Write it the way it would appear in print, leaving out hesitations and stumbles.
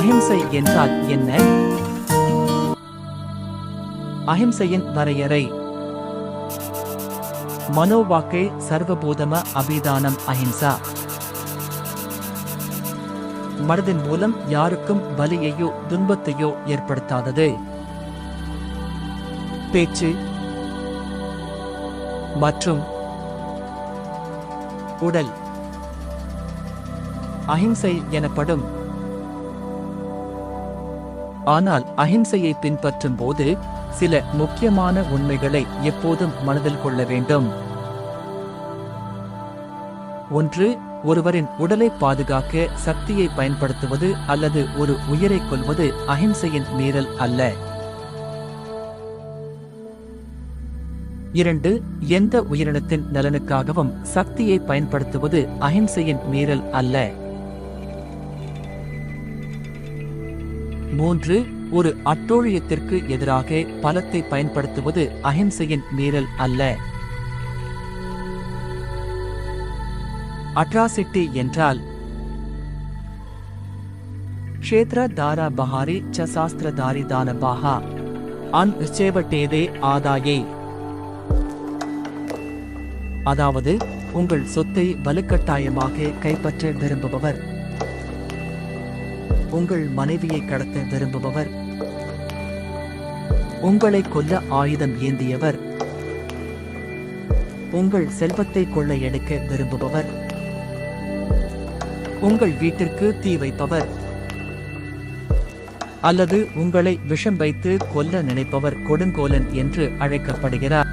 அஹிம்சை என்றால் என்ன? அஹிம்சையின் வரையறை. மனோவாக்கை சர்வபூதம அபிதானம் அஹிம்சா. மனதின் மூலம் யாருக்கும் வலியையோ துன்பத்தையோ ஏற்படுத்தாதது. பேச்சு மற்றும் உடல் அஹிம்சை எனப்படும். ஆனால் அஹிம்சையை பின்பற்றும் போது சில முக்கியமான உண்மைகளை எப்போதும் மனதில் கொள்ள வேண்டும். 1. ஒருவரின் உடலை பாதுகாக்க சக்தியை பயன்படுத்துவது அல்லது ஒரு உயிரை கொல்வது அஹிம்சையின் மீறல் அல்ல. 2. எந்த உயிரினத்தின் நலனுக்காகவும் சக்தியை பயன்படுத்துவது அஹிம்சையின் மீறல் அல்ல. 3. ஒரு அட்டூழியத்திற்கு எதிராக பலத்தை பயன்படுத்துவது அஹிம்சையின் மீறல் அல்ல. அட்ராசிட்டி என்றால் க்ஷேத்ர தாரா பஹாரி ச சாஸ்திரதாரி தான பாஹா அன் சேவட்டேதே ஆதாயே. அதாவது உங்கள் சொத்தை வலுக்கட்டாயமாக கைப்பற்ற விரும்புபவர், உங்கள் மனைவியை கடத்த விரும்புபவர், உங்களை கொல்ல ஆயுதம் ஏந்தியவர், உங்கள் செல்வத்தை கொள்ளையடிக்க விரும்புபவர், உங்கள் வீட்டிற்கு தீ வைப்பவர் அல்லது உங்களை விஷம் வைத்து கொல்ல நினைப்பவர் கொடுங்கோலன் என்று அழைக்கப்படுகிறார்.